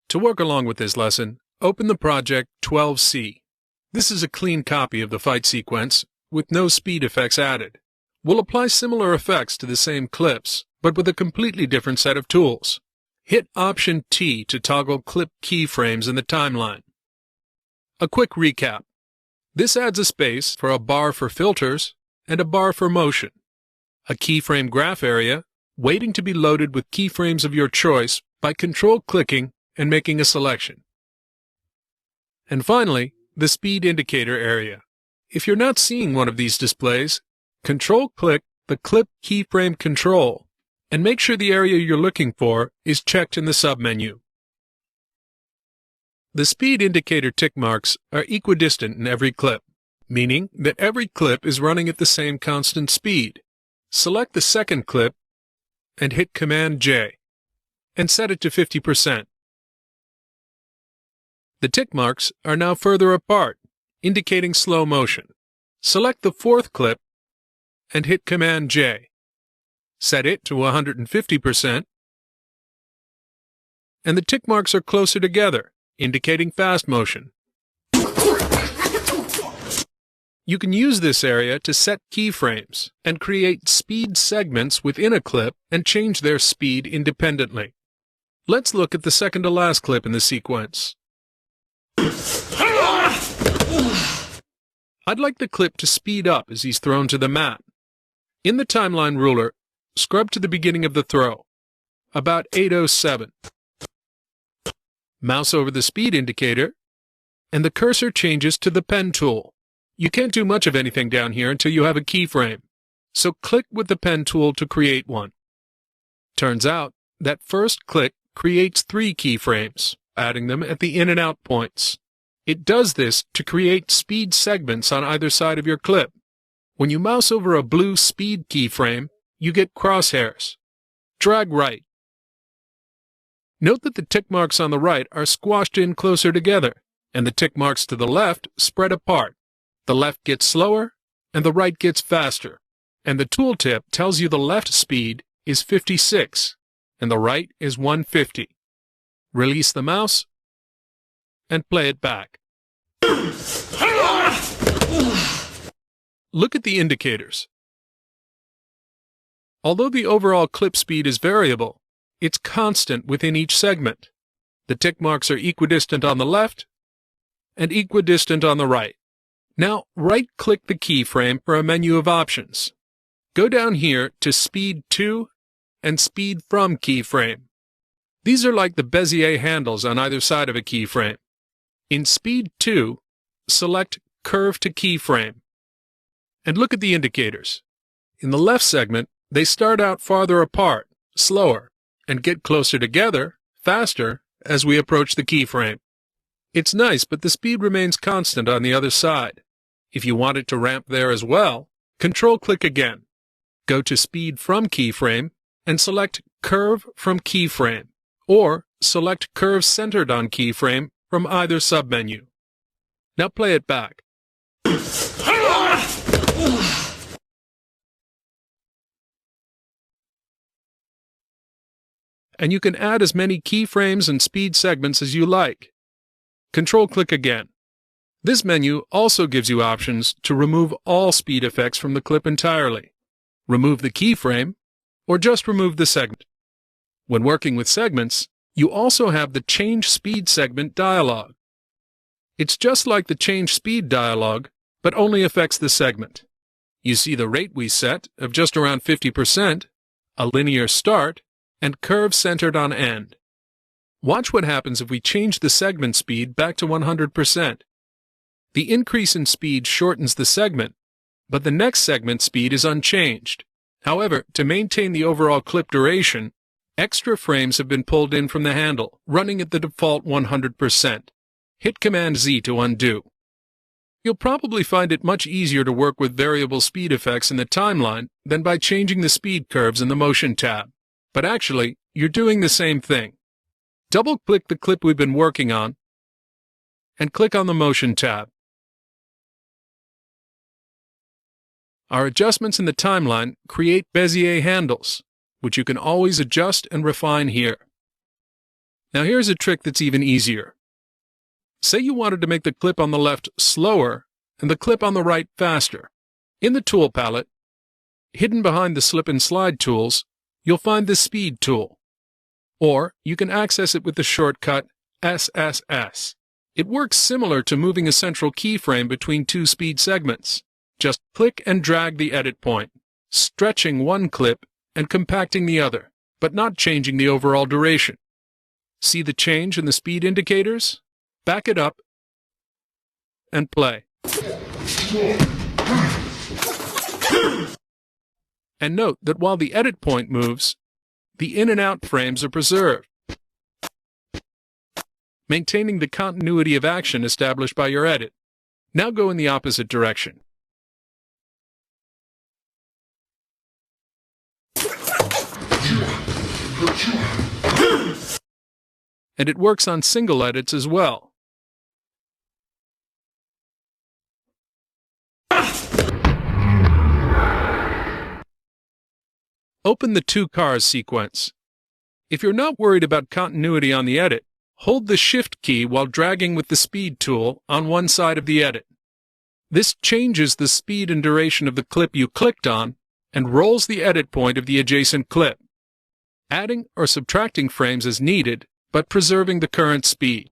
To work along with this lesson, open the project 12C. This is a clean copy of the fight sequence with no speed effects added. We'll apply similar effects to the same clips, but with a completely different set of tools. Hit Option T to toggle clip keyframes in the timeline. A quick recap. This adds a space for a bar for filters and a bar for motion. A keyframe graph area waiting to be loaded with keyframes of your choice by control-clicking and making a selection. And finally, the speed indicator area. If you're not seeing one of these displays, control-click the Clip Keyframe control and make sure the area you're looking for is checked in the submenu. The speed indicator tick marks are equidistant in every clip, meaning that every clip is running at the same constant speed. Select the second clip and hit Command-J and set it to 50%. The tick marks are now further apart, indicating slow motion. Select the fourth clip and hit Command-J. Set it to 150%, and the tick marks are closer together, indicating fast motion. You can use this area to set keyframes and create speed segments within a clip and change their speed independently. Let's look at the second to last clip in the sequence. I'd like the clip to speed up as he's thrown to the mat. In the timeline ruler, scrub to the beginning of the throw, about 8:07. Mouse over the speed indicator, and the cursor changes to the pen tool. You can't do much of anything down here until you have a keyframe, so click with the pen tool to create one. Turns out that first click creates 3 keyframes, adding them at the in and out points. It does this to create speed segments on either side of your clip. When you mouse over a blue speed keyframe, you get crosshairs. Drag right. Note that the tick marks on the right are squashed in closer together, and the tick marks to the left spread apart. The left gets slower, and the right gets faster. And the tooltip tells you the left speed is 56, and the right is 150. Release the mouse, and play it back. Look at the indicators. Although the overall clip speed is variable, it's constant within each segment. The tick marks are equidistant on the left and equidistant on the right. Now, right-click the keyframe for a menu of options. Go down here to Speed To and Speed From Keyframe. These are like the Bezier handles on either side of a keyframe. In Speed To, select Curve to Keyframe. And look at the indicators. In the left segment, they start out farther apart, slower, and get closer together, faster, as we approach the keyframe. It's nice, but the speed remains constant on the other side. If you want it to ramp there as well, control-click again. Go to Speed From Keyframe and select Curve from Keyframe, or select Curve Centered on Keyframe from either submenu. Now play it back. And you can add as many keyframes and speed segments as you like. Control-click again. This menu also gives you options to remove all speed effects from the clip entirely, remove the keyframe, or just remove the segment. When working with segments, you also have the Change Speed segment dialog. It's just like the Change Speed dialog, but only affects the segment. You see the rate we set of just around 50%, a linear start, and curve centered on end. Watch what happens if we change the segment speed back to 100%. The increase in speed shortens the segment, but the next segment speed is unchanged. However, to maintain the overall clip duration, extra frames have been pulled in from the handle, running at the default 100%. Hit Command-Z to undo. You'll probably find it much easier to work with variable speed effects in the timeline than by changing the speed curves in the Motion tab. But actually, you're doing the same thing. Double-click the clip we've been working on, and click on the Motion tab. Our adjustments in the timeline create Bezier handles, which you can always adjust and refine here. Now here's a trick that's even easier. Say you wanted to make the clip on the left slower and the clip on the right faster. In the tool palette, hidden behind the slip and slide tools, you'll find the speed tool. Or you can access it with the shortcut SSS. It works similar to moving a central keyframe between two speed segments. Just click and drag the edit point, stretching one clip and compacting the other, but not changing the overall duration. See the change in the speed indicators? Back it up and play. And note that while the edit point moves, the in and out frames are preserved, maintaining the continuity of action established by your edit. Now go in the opposite direction. And it works on single edits as well. Open the two cars sequence. If you're not worried about continuity on the edit, hold the Shift key while dragging with the Speed tool on one side of the edit. This changes the speed and duration of the clip you clicked on and rolls the edit point of the adjacent clip, adding or subtracting frames as needed, but preserving the current speed.